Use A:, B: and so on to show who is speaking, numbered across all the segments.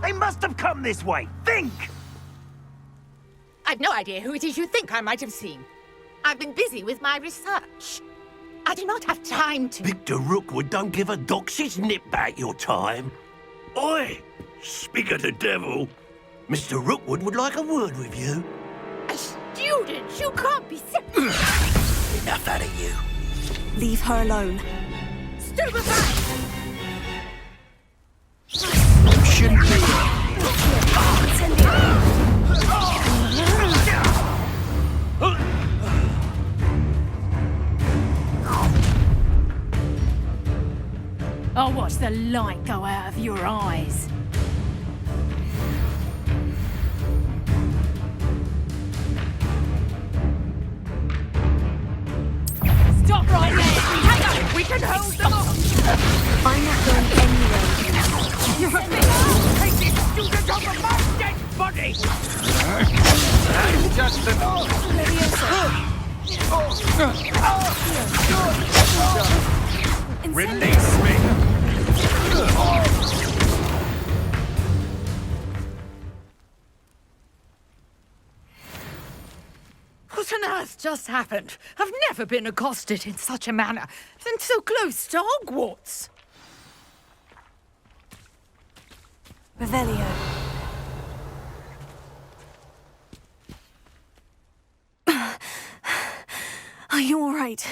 A: They must have come this way. Think!
B: I've no idea who it is you think I might have seen. I've been busy with my research. I do not have time to...
C: Victor Rookwood don't give a doxy's nip back your time. Oi! Speak of the devil. Mr. Rookwood would like a word with you.
B: A student? You can't be...
C: Enough out of you.
D: Leave her alone.
B: Stupefy!
C: You shouldn't be...
E: I'll watch the light go out of your eyes. Stop right there! Hang on! We can hold them off!
D: I'm not going anywhere.
A: You're a bit... Take this student off of my dead body! That's just Release me!
B: What on earth just happened? I've never been accosted in such a manner, and so close to Hogwarts.
D: Revelio. Are you all right?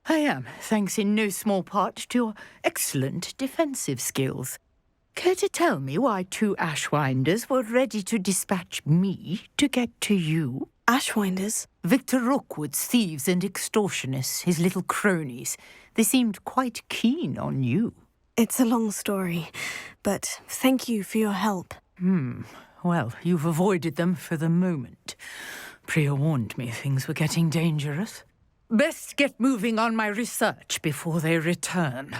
B: I am, thanks in no small part to your excellent defensive skills. Care to tell me why 2 Ashwinders were ready to dispatch me to get to you?
D: Ashwinders?
B: Victor Rookwood's thieves and extortionists, his little cronies. They seemed quite keen on you.
D: It's a long story, but thank you for your help.
B: Well, you've avoided them for the moment. Priya warned me things were getting dangerous. Best get moving on my research before they return.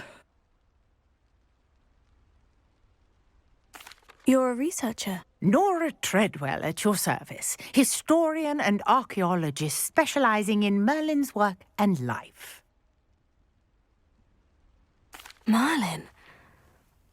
D: You're a researcher?
B: Nora Treadwell at your service, historian and archaeologist specializing in Merlin's work and life.
D: Merlin?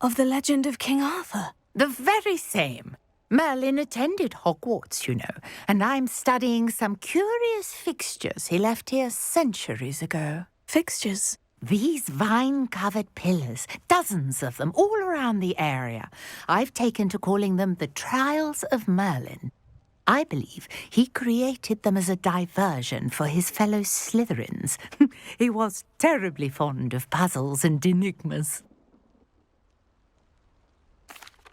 D: Of the legend of King Arthur?
B: The very same. Merlin attended Hogwarts, you know, and I'm studying some curious fixtures he left here centuries ago.
D: Fixtures?
B: These vine-covered pillars, dozens of them, all around the area. I've taken to calling them the Trials of Merlin. I believe he created them as a diversion for his fellow Slytherins. He was terribly fond of puzzles and enigmas.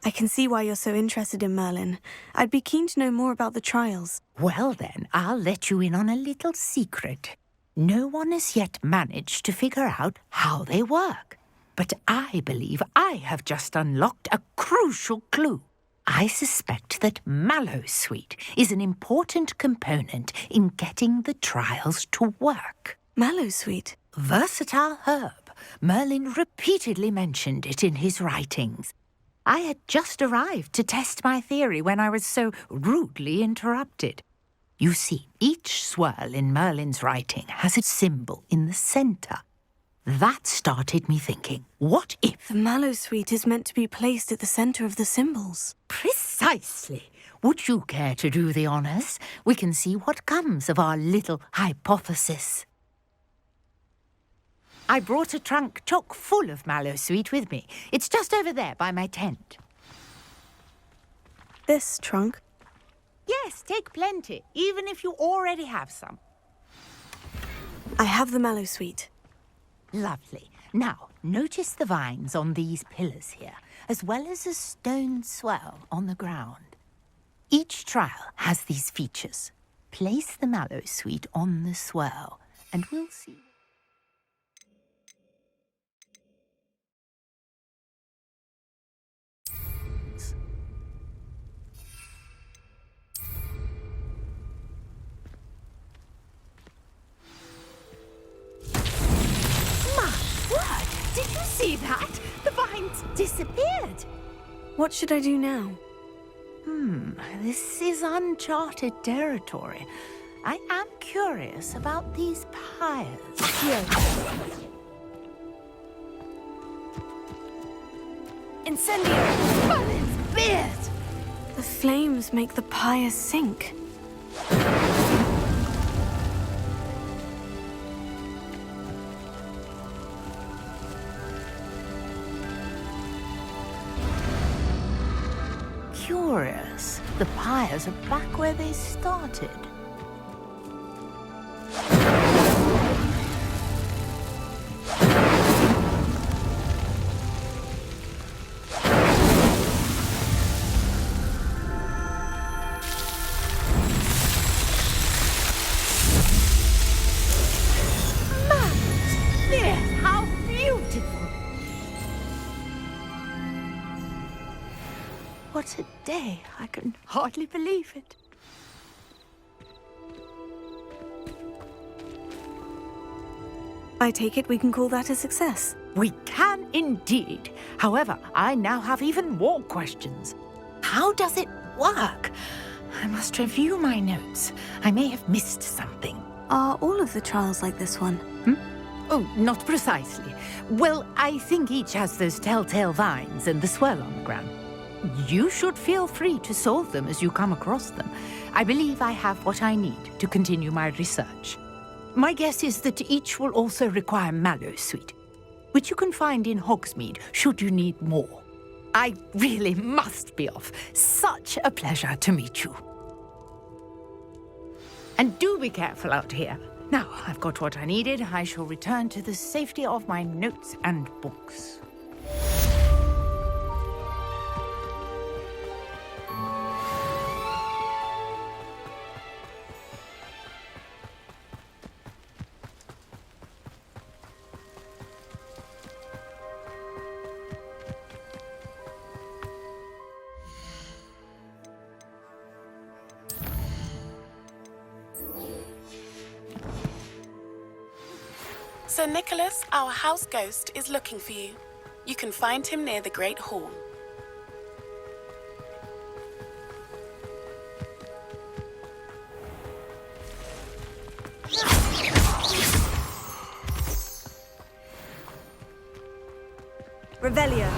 D: I can see why you're so interested in Merlin. I'd be keen to know more about the trials.
B: Well then, I'll let you in on a little secret. No one has yet managed to figure out how they work. But I believe I have just unlocked a crucial clue. I suspect that Mallowsweet is an important component in getting the trials to work.
D: Mallowsweet?
B: Versatile herb. Merlin repeatedly mentioned it in his writings. I had just arrived to test my theory when I was so rudely interrupted. You see, each swirl in Merlin's writing has a symbol in the centre. That started me thinking, what if...
D: The Mallowsweet is meant to be placed at the centre of the symbols.
B: Precisely. Would you care to do the honours? We can see what comes of our little hypothesis. I brought a trunk chock full of Mallowsweet with me. It's just over there by my tent.
D: This trunk?
B: Yes, take plenty, even if you already have some.
D: I have the Mallowsweet.
B: Lovely. Now, notice the vines on these pillars here, as well as a stone swell on the ground. Each trial has these features. Place the Mallowsweet on the swirl, and we'll see. Did you see that? The vines disappeared.
D: What should I do now?
B: This is uncharted territory. I am curious about these pyres.
D: Here.
B: Incendio! Merlin's
D: flames make the pyre sink.
B: Curious. The pyres are back where they started. What a day. I can hardly believe it.
D: I take it we can call that a success.
B: We can indeed. However, I now have even more questions. How does it work? I must review my notes. I may have missed something.
D: Are all of the trials like this one?
B: Oh, not precisely. Well, I think each has those telltale vines and the swirl on the ground. You should feel free to solve them as you come across them. I believe I have what I need to continue my research. My guess is that each will also require mallowsweet, which you can find in Hogsmeade should you need more. I really must be off. Such a pleasure to meet you. And do be careful out here. Now, I've got what I needed. I shall return to the safety of my notes and books.
F: Sir Nicholas, our house ghost, is looking for you. You can find him near the Great Hall.
D: Revelio.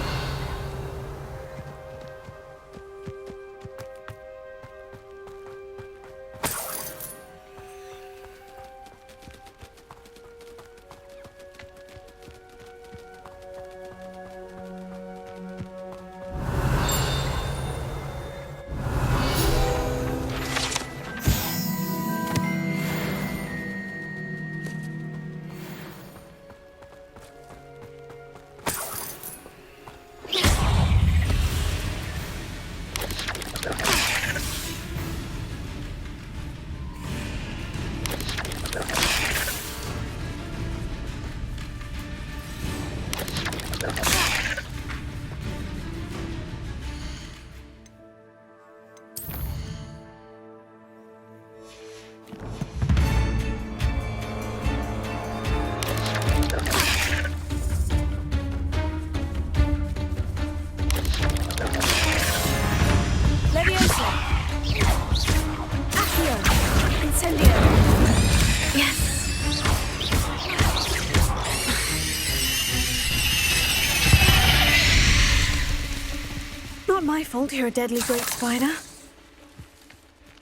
D: Not my fault you're a deadly great spider.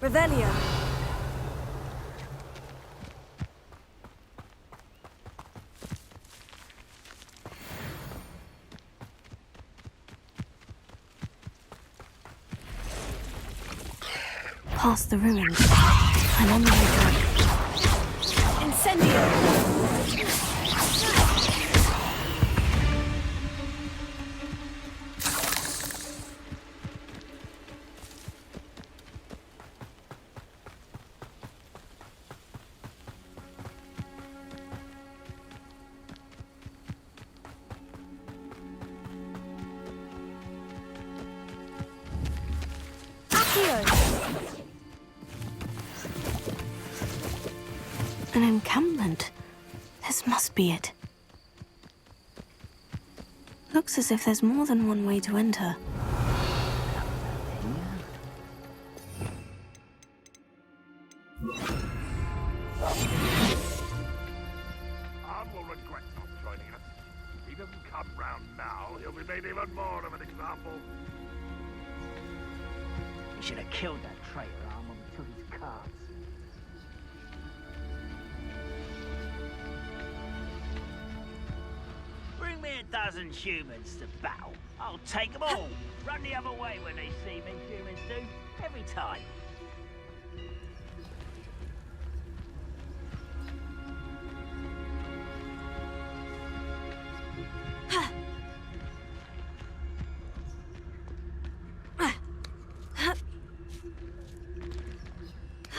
D: Revelio. Past the ruins. I'm on the way back. Incendio! An encampment. This must be it. Looks as if there's more than one way to enter.
G: Arm will regret not joining us. If he doesn't come round now, he'll be made even more of an example.
H: We should have killed that traitor arm when we took his cards. Bring me a dozen humans to battle. I'll take them all. Run the other way when they see me, humans do. Every time.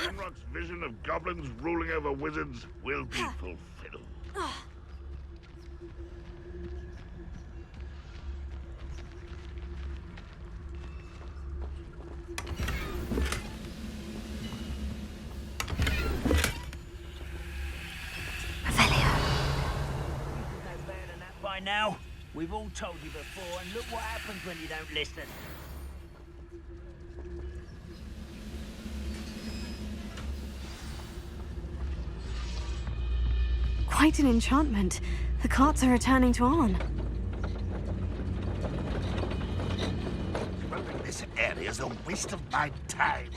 G: Ranrock's vision of goblins ruling over wizards will be fulfilled.
H: By now, we've all told you before, and look what happens when you don't listen.
D: Quite an enchantment. The carts are returning to Arn.
G: Roaming this area's a waste of my time.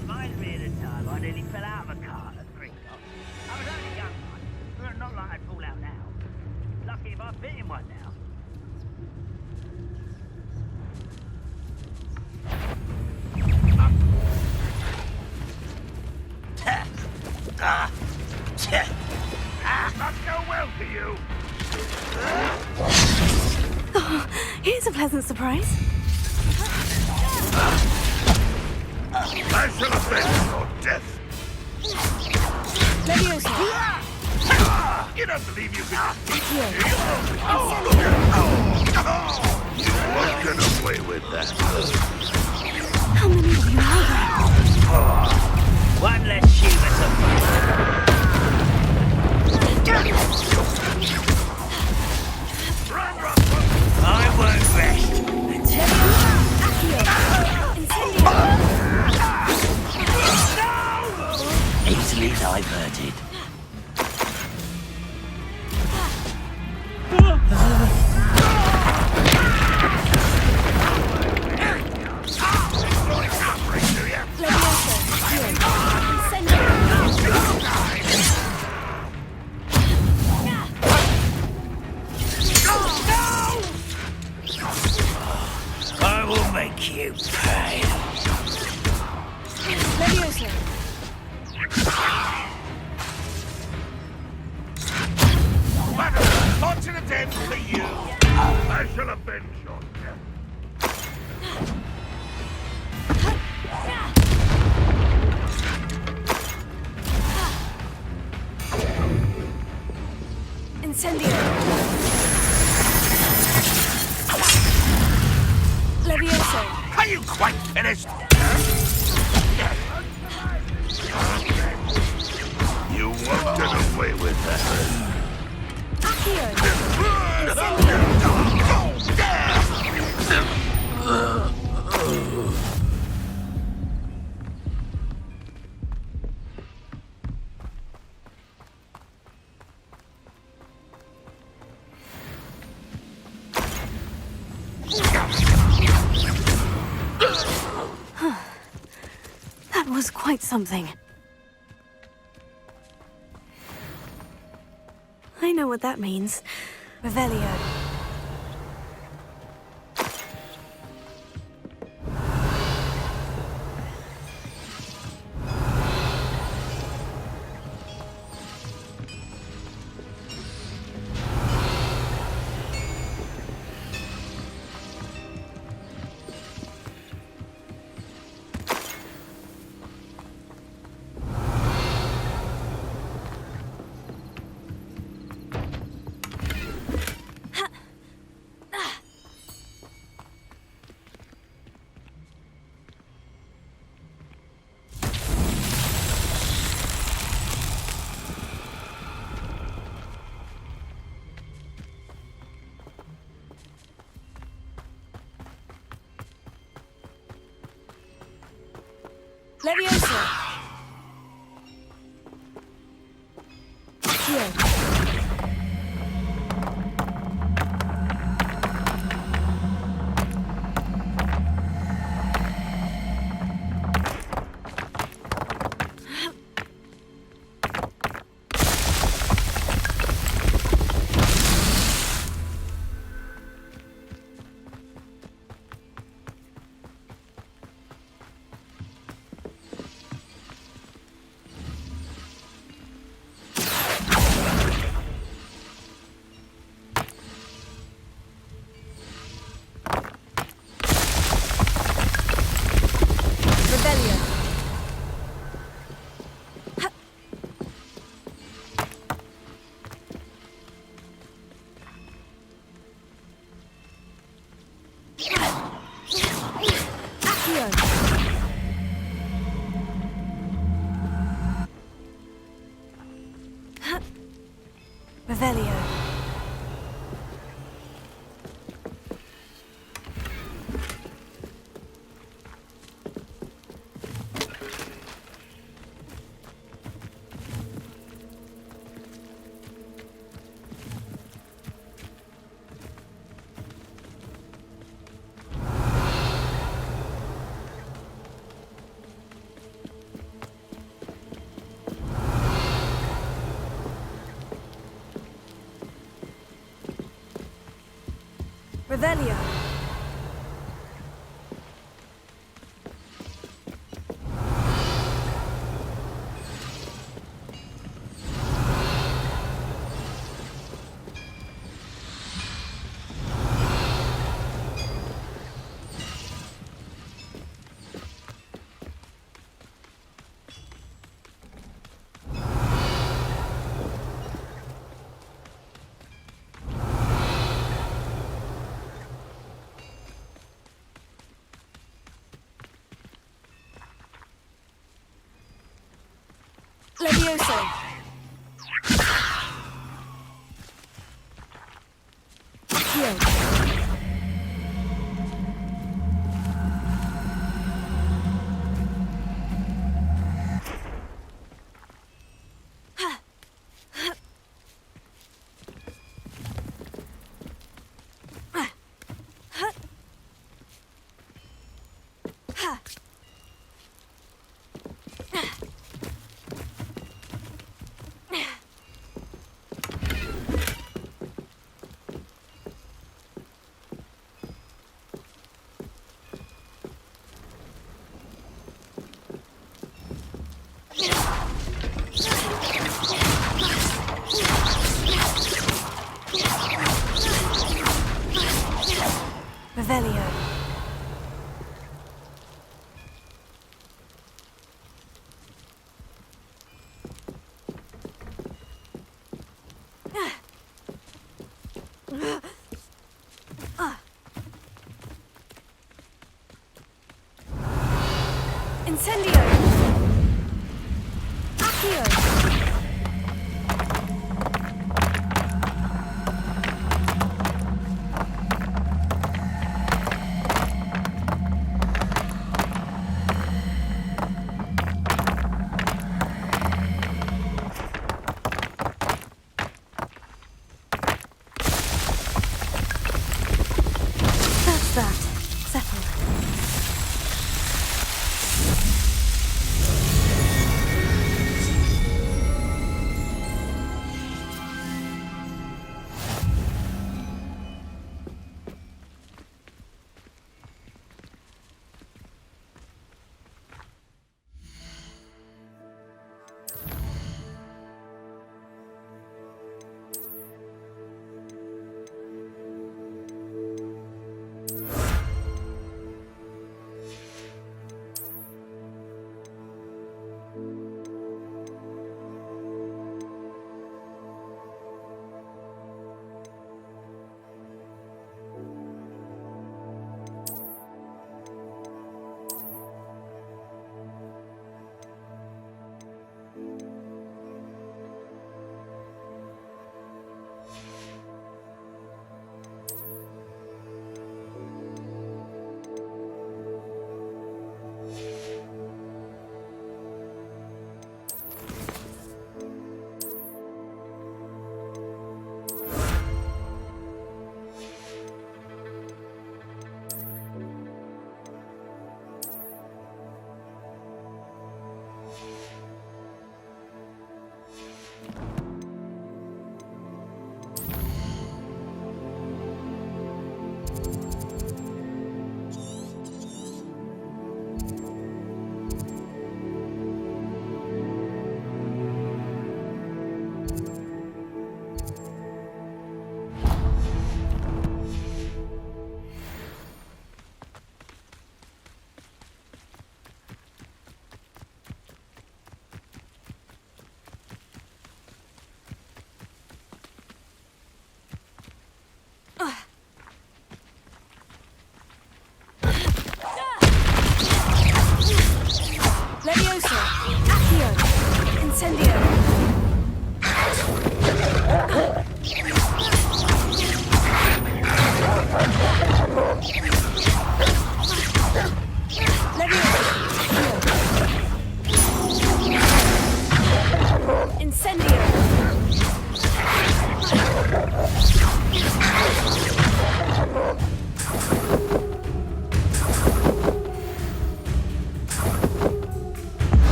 H: Reminds me of the time I nearly fell out of a cart at 3 o'clock. I was only young, but not like I'd fall out now. Lucky if I fit in one now.
G: Not go well for you.
D: Here's a pleasant surprise.
G: I shall avenge your death. You don't believe you can defeat me? You won't get away with that.
D: How many of you are there?
H: One less human to fight. I won't rest. Easily diverted. I will make you pay.
G: Fortunate end for you. I shall avenge your death.
D: Incendio. Levioso.
G: Are you quite finished? You won't get away with that.
D: That was quite something. I know what that means. Revelio. Leviosa! Accio! Revelio. Revelio. Levioso. Accio. Revelio. Incendio. Accio. That's that. Settled.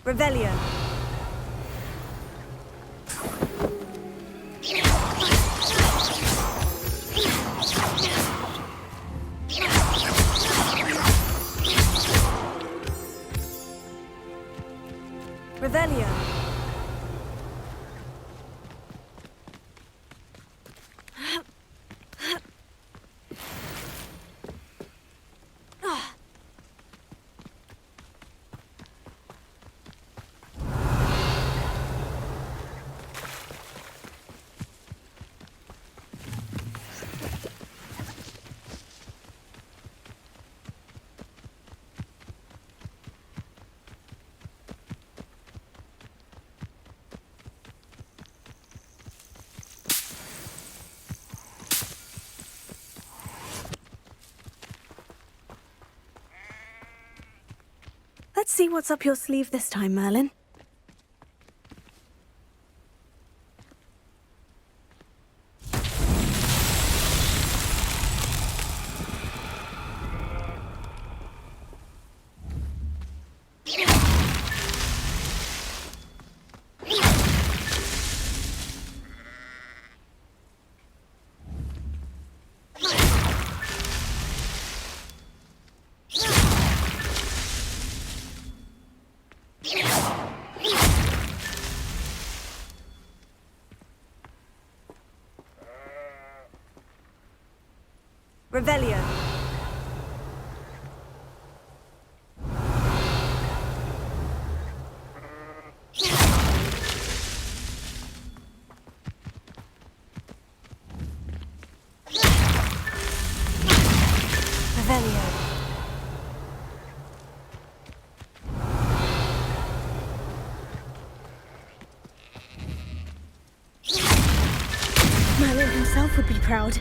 D: Revelio. Revelio. Let's see what's up your sleeve this time, Merlin. Revelio. Revelio. Merlin himself would be proud.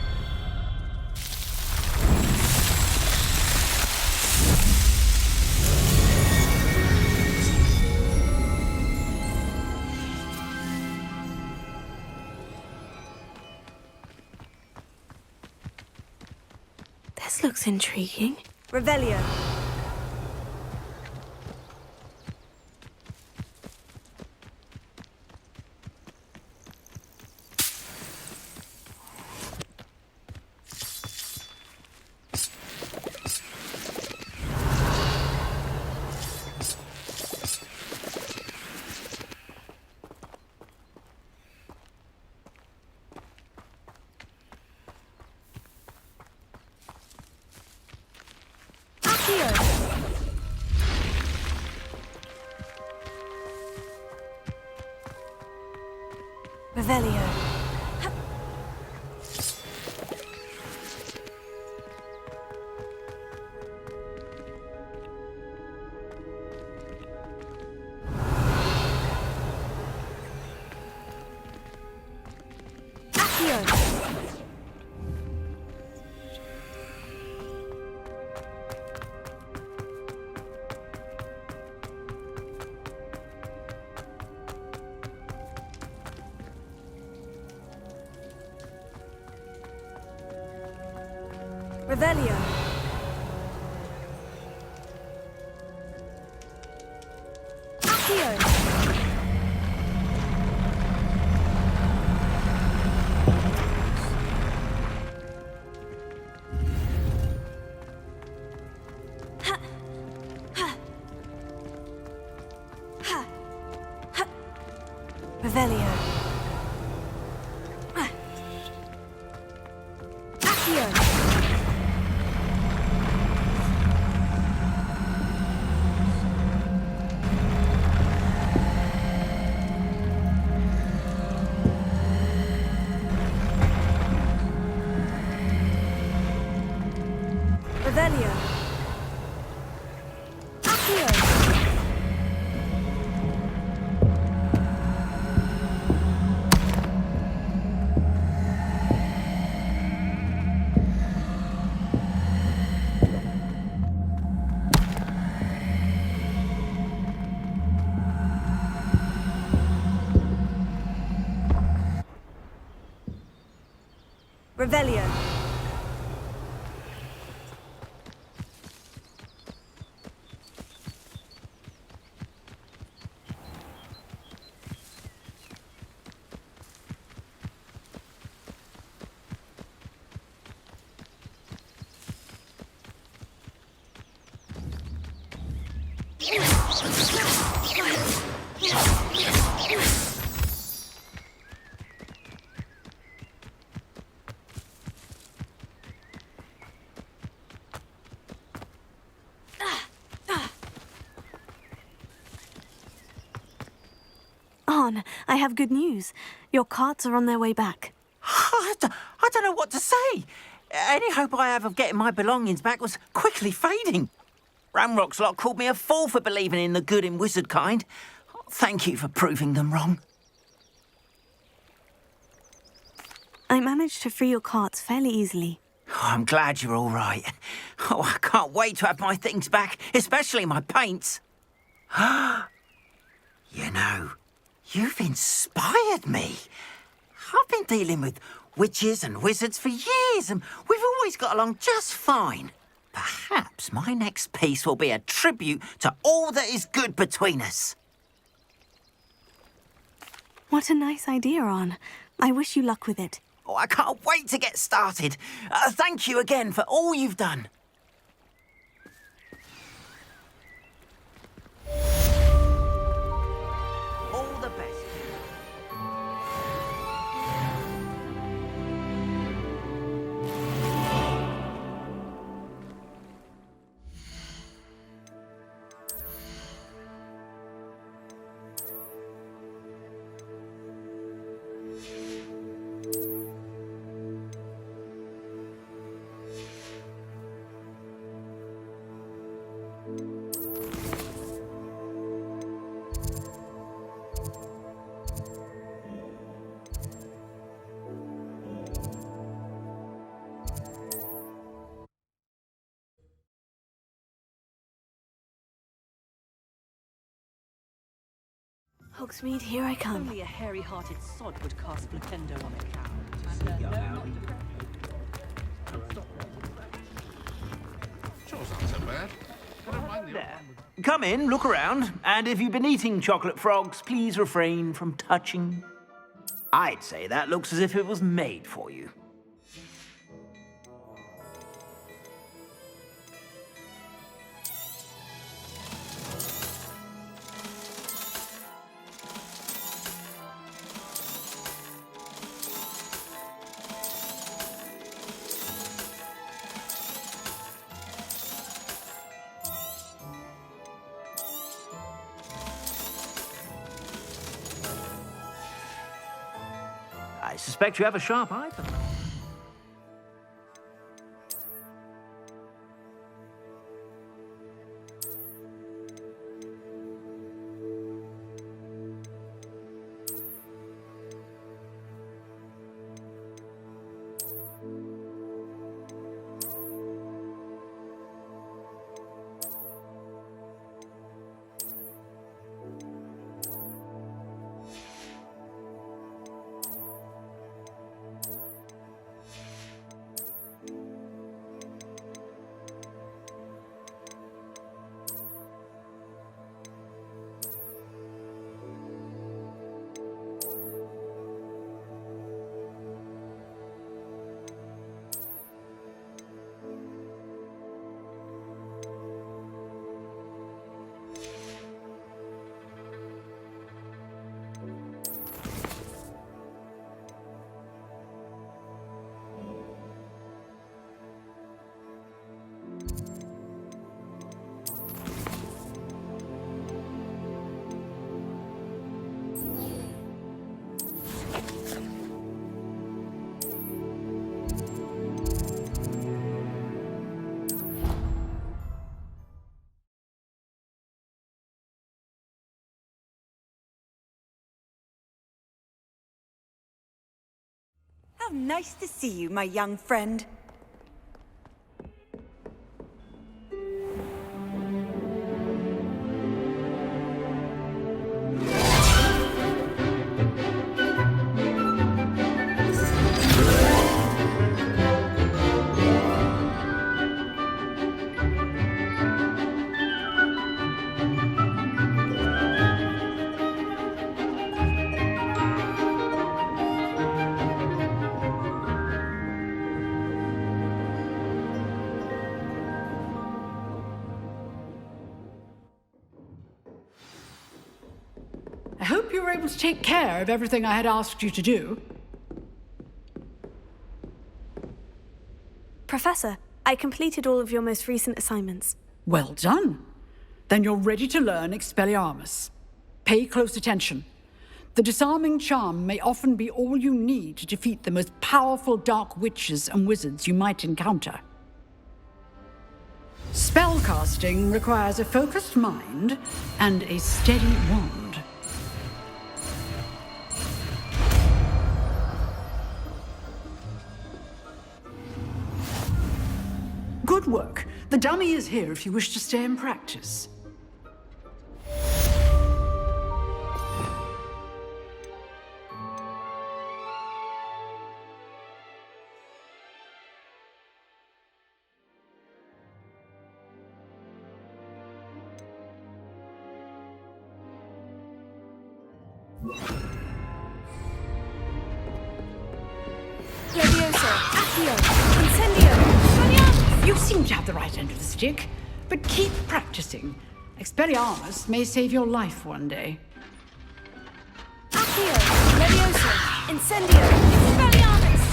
D: This looks intriguing. Revelio. Revelio. Revelio. Accio. Ha. Ha. Ha. Ha. Revelio. Accio. Revelio. Accio. Revelio. Arn, I have good news. Your carts are on their way back.
I: I don't know what to say. Any hope I have of getting my belongings back was quickly fading. Ramrock's lot called me a fool for believing in the good in wizard kind. Thank you for proving them wrong.
D: I managed to free your carts fairly easily.
I: Oh, I'm glad you're all right. Oh, I can't wait to have my things back, especially my paints. You know, you've inspired me. I've been dealing with witches and wizards for years, and we've always got along just fine. Perhaps my next piece will be a tribute to all that is good between us.
D: What a nice idea, Arn. I wish you luck with it.
I: Oh, I can't wait to get started. Thank you again for all you've done. All the best.
D: Hogsmeade, here I come.
E: Only a hairy-hearted sod would cast Flipendo on a cow.
G: Chore's not so bad. I don't mind the
I: There. Come in, look around, and if you've been eating chocolate frogs, please refrain from touching. I'd say that looks as if it was made for you. I suspect you have a sharp eye for them.
J: How nice to see you, my young friend.
E: hope you were able to take care of everything I had asked you to do.
D: Professor, I completed all of your most recent assignments.
E: Well done. Then you're ready to learn Expelliarmus. Pay close attention. The disarming charm may often be all you need to defeat the most powerful dark witches and wizards you might encounter. Spellcasting requires a focused mind and a steady wand. Good work. The dummy is here if you wish to stay and practice.
D: Levioso, Accio, Incendio,
E: You seem to have the right end of the stick, but keep practicing. Expelliarmus may save your life one day.
D: Accio, Levioso, Incendio, Expelliarmus!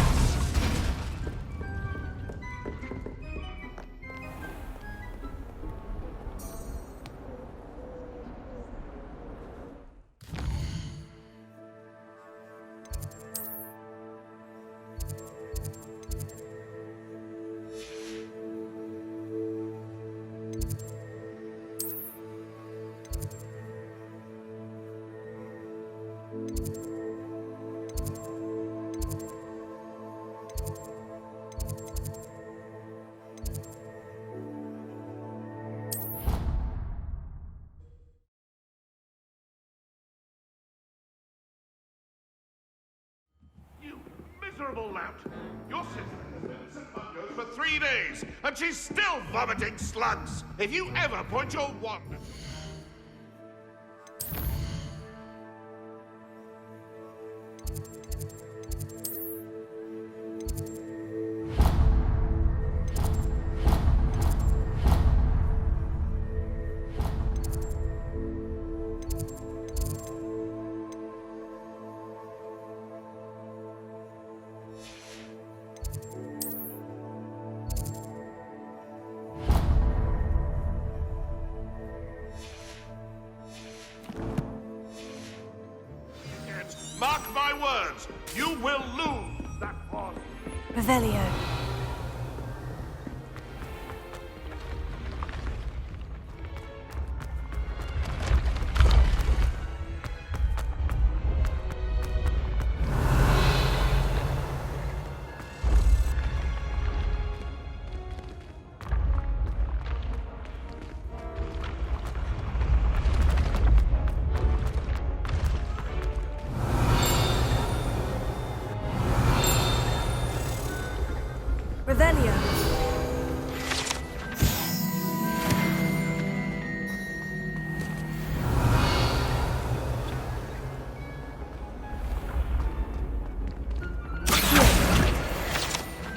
G: You miserable lout! Your sister has been in St. Mungo's for 3 days, and she's still vomiting slugs! If you ever point your wand... Mark my words, you will lose that one.
D: Revelio. Revelio.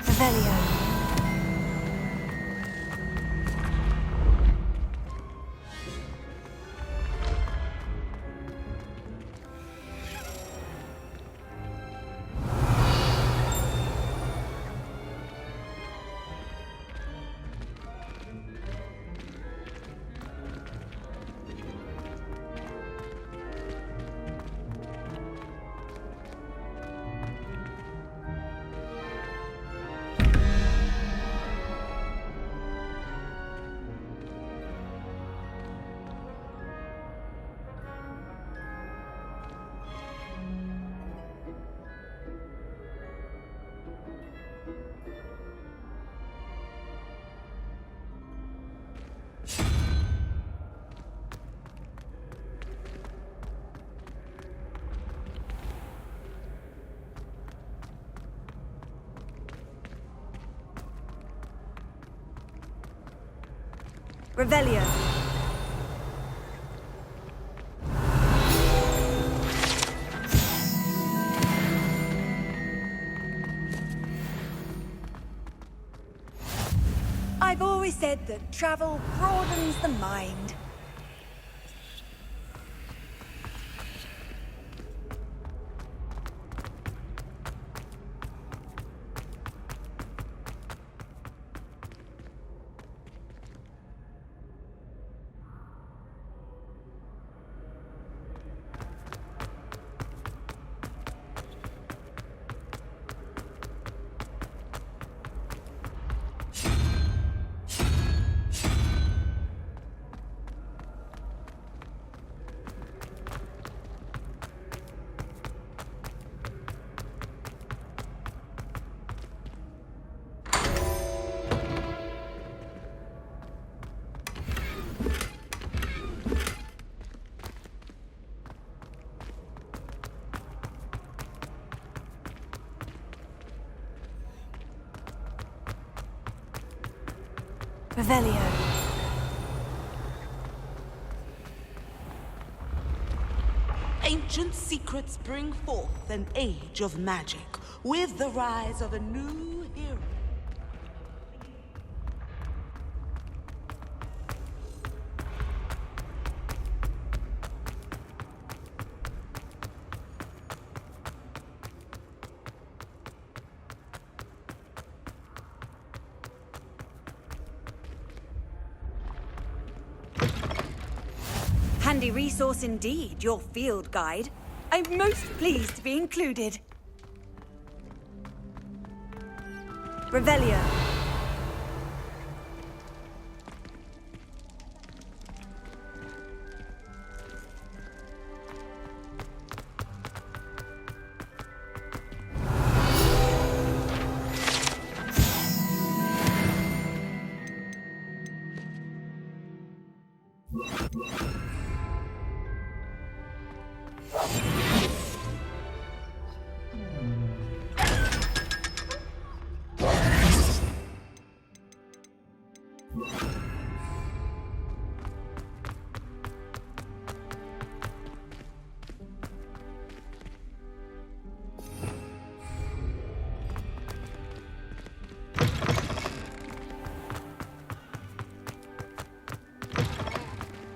D: Revelio. Revelio.
J: I've always said that travel broadens the mind.
D: Revelio.
K: Ancient secrets bring forth an age of magic with the rise of a new hero.
J: Handy resource indeed, your field guide. I'm most pleased to be included. Revelio.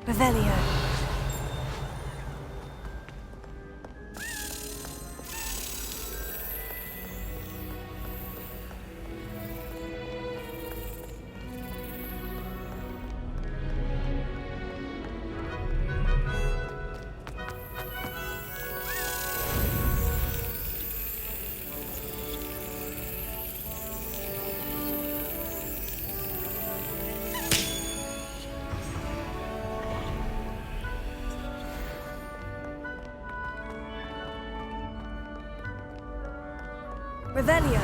D: Revelio. Revelio.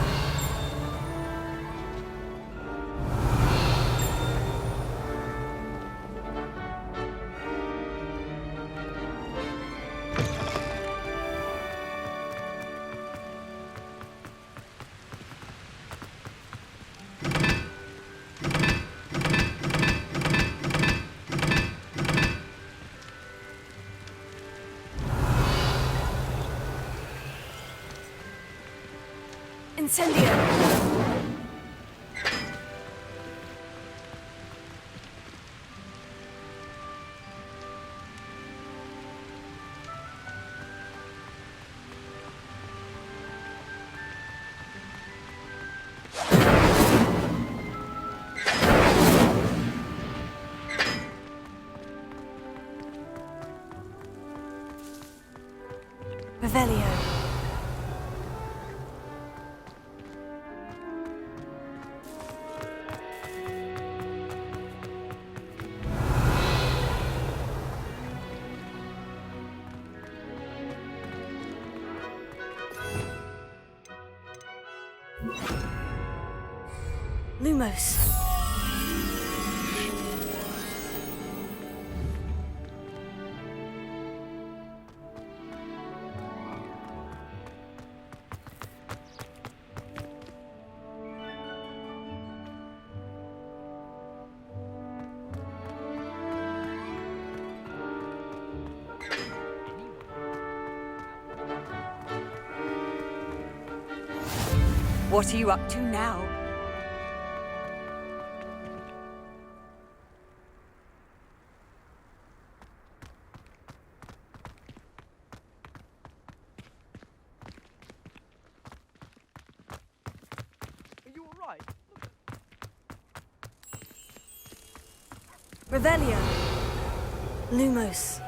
D: Incendio. Revelio. Lumos.
J: What are you up to now?
H: Are you alright?
D: Revelio. Lumos.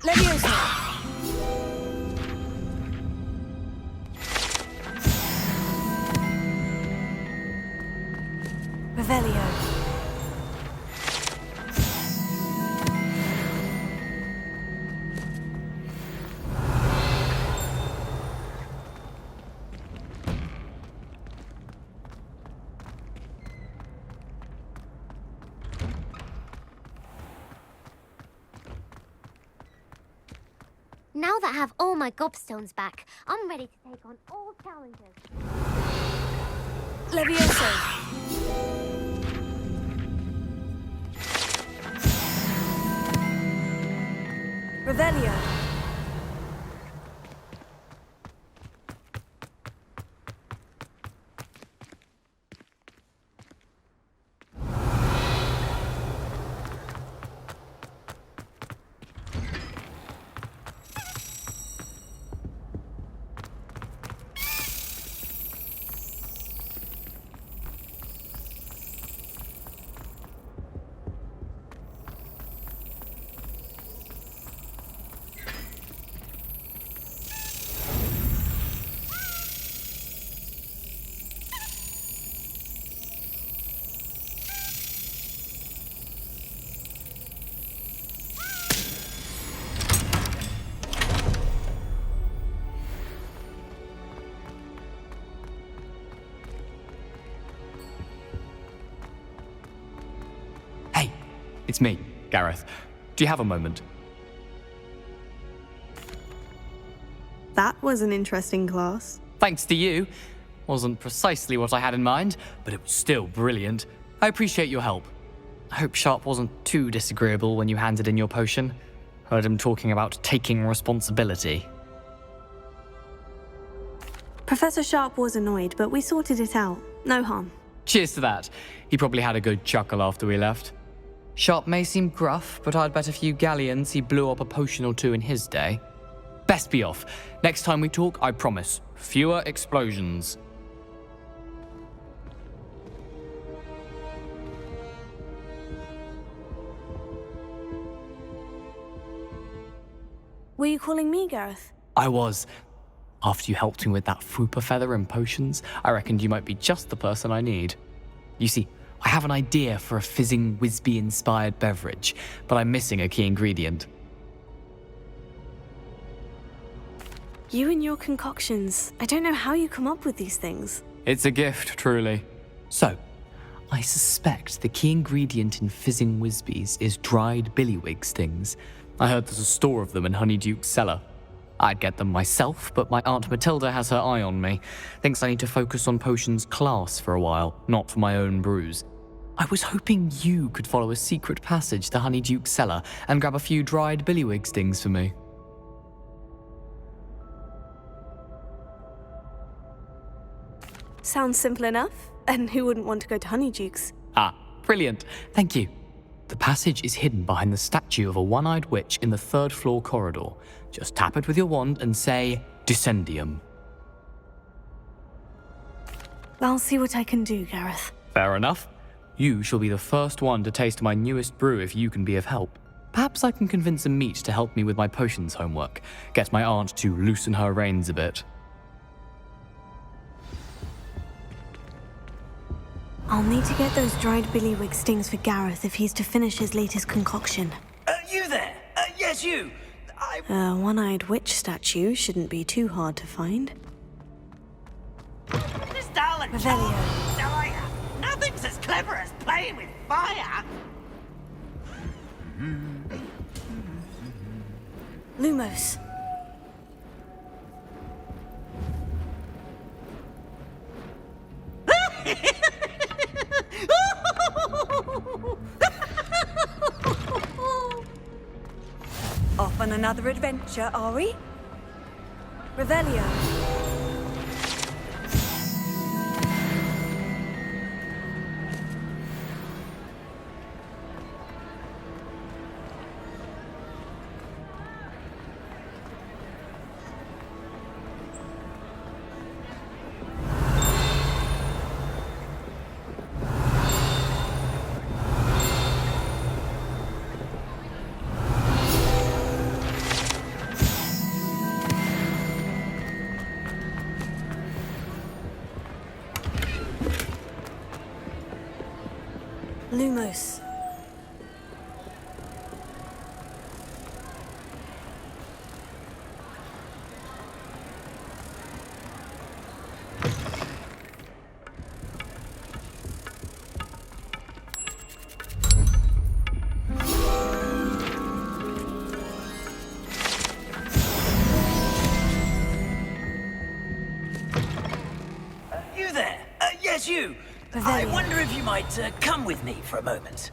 D: Leviosa! Revelio.
L: Now that I have all my gobstones back, I'm ready to take on all challenges.
D: Leviosa! Revelio.
M: It's me, Gareth. Do you have a moment?
D: That was an interesting class.
M: Thanks to you. Wasn't precisely what I had in mind, but it was still brilliant. I appreciate your help. I hope Sharp wasn't too disagreeable when you handed in your potion. Heard him talking about taking responsibility.
D: Professor Sharp was annoyed, but we sorted it out. No harm.
M: Cheers to that. He probably had a good chuckle after we left. Sharp may seem gruff, but I'd bet a few galleons he blew up a potion or two in his day. Best be off. Next time we talk, I promise, fewer explosions.
D: Were you calling me, Gareth?
M: I was. After you helped me with that Fupa feather and potions, I reckoned you might be just the person I need. You see, I have an idea for a fizzing Whizbee-inspired beverage, but I'm missing a key ingredient.
D: You and your concoctions. I don't know how you come up with these things.
M: It's a gift, truly. So, I suspect the key ingredient in fizzing Whizbees is dried billywig stings. I heard there's a store of them in Honeyduke's cellar. I'd get them myself, but my Aunt Matilda has her eye on me. Thinks I need to focus on potions class for a while, not for my own brews. I was hoping you could follow a secret passage to Honeyduke's cellar and grab a few dried billywig stings for me.
D: Sounds simple enough. And who wouldn't want to go to Honeyduke's?
M: Ah, brilliant. Thank you. The passage is hidden behind the statue of a one-eyed witch in the third-floor corridor. Just tap it with your wand and say, Descendium.
D: I'll see what I can do, Gareth.
M: Fair enough. You shall be the first one to taste my newest brew if you can be of help. Perhaps I can convince a meat to help me with my potions homework. Get my aunt to loosen her reins a bit.
D: I'll need to get those dried billywig stings for Gareth if he's to finish his latest concoction.
I: You there? Yes, you.
D: A one-eyed witch statue shouldn't be too hard to find.
I: Darling,
D: Revelio.
I: Nothing's as clever as playing with fire.
D: Lumos.
J: Off on another adventure, are we?
D: Revelio. Lumos.
I: You there? Yes, you. I wonder if you might come with me for a moment.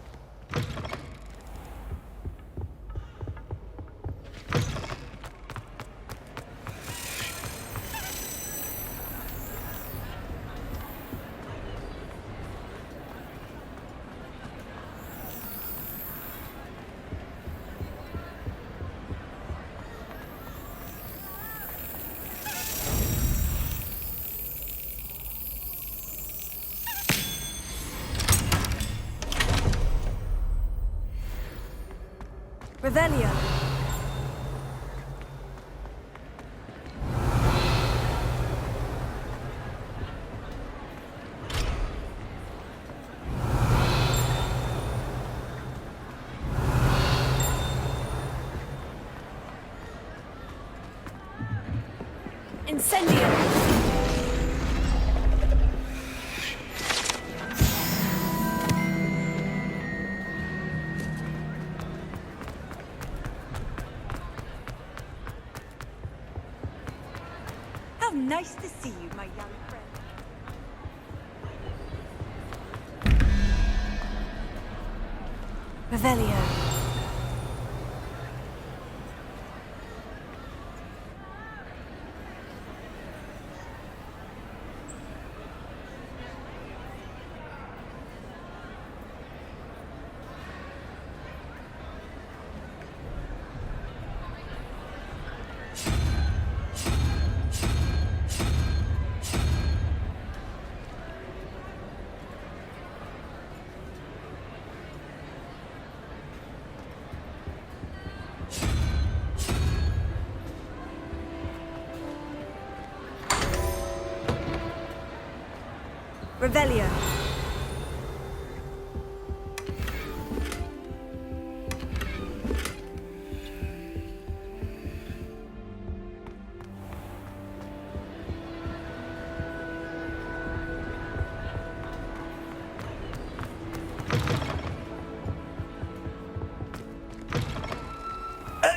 D: Revelio. Incendio.
J: How nice to see you, my young friend.
D: Revelio. Revelio.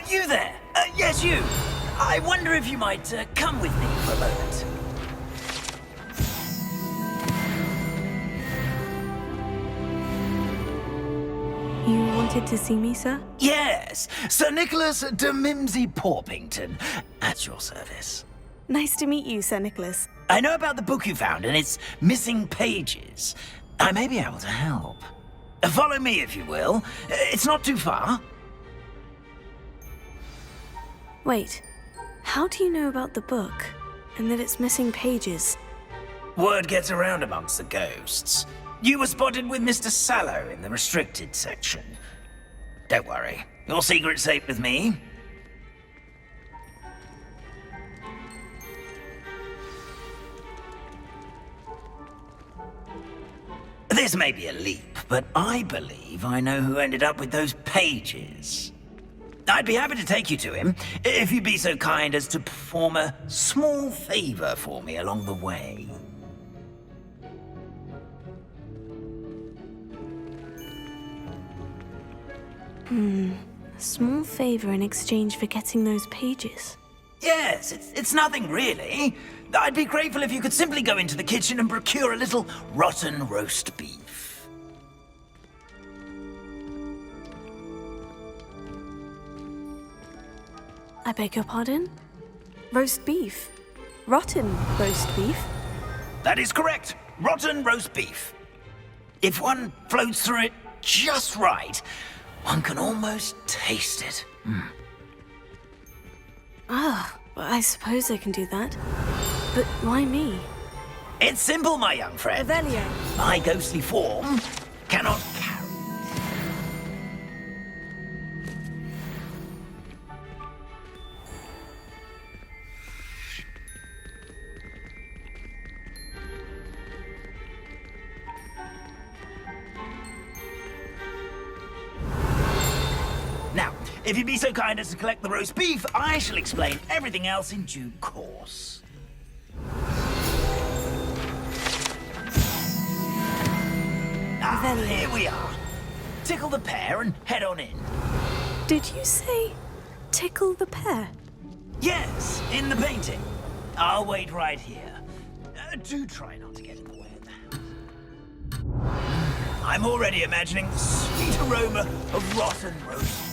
I: You there? Yes, you. I wonder if you might come with me for a moment.
D: You wanted to see me, sir?
I: Yes, Sir Nicholas de Mimsy Porpington, at your service.
D: Nice to meet you, Sir Nicholas.
I: I know about the book you found and its missing pages. I may be able to help. Follow me, if you will. It's not too far.
D: Wait, how do you know about the book and that it's missing pages?
I: Word gets around amongst the ghosts. You were spotted with Mr. Sallow in the restricted section. Don't worry, your secret's safe with me. This may be a leap, but I believe I know who ended up with those pages. I'd be happy to take you to him, if you'd be so kind as to perform a small favor for me along the way.
D: A small favor in exchange for getting those pages.
I: Yes, it's nothing really. I'd be grateful if you could simply go into the kitchen and procure a little rotten roast beef.
D: I beg your pardon? Roast beef? Rotten roast beef?
I: That is correct. Rotten roast beef. If one floats through it just right, one can almost taste it.
D: Ah, I suppose I can do that. But why me?
I: It's simple, my young friend.
D: Revelio.
I: My ghostly form cannot carry.
N: If you'd be so kind as to collect the roast beef, I shall explain everything else in due course. Here we are. Tickle the pear and head on in.
D: Did you say tickle the pear?
N: Yes, in the painting. I'll wait right here. Do try not to get in the way of the house. I'm already imagining the sweet aroma of rotten roast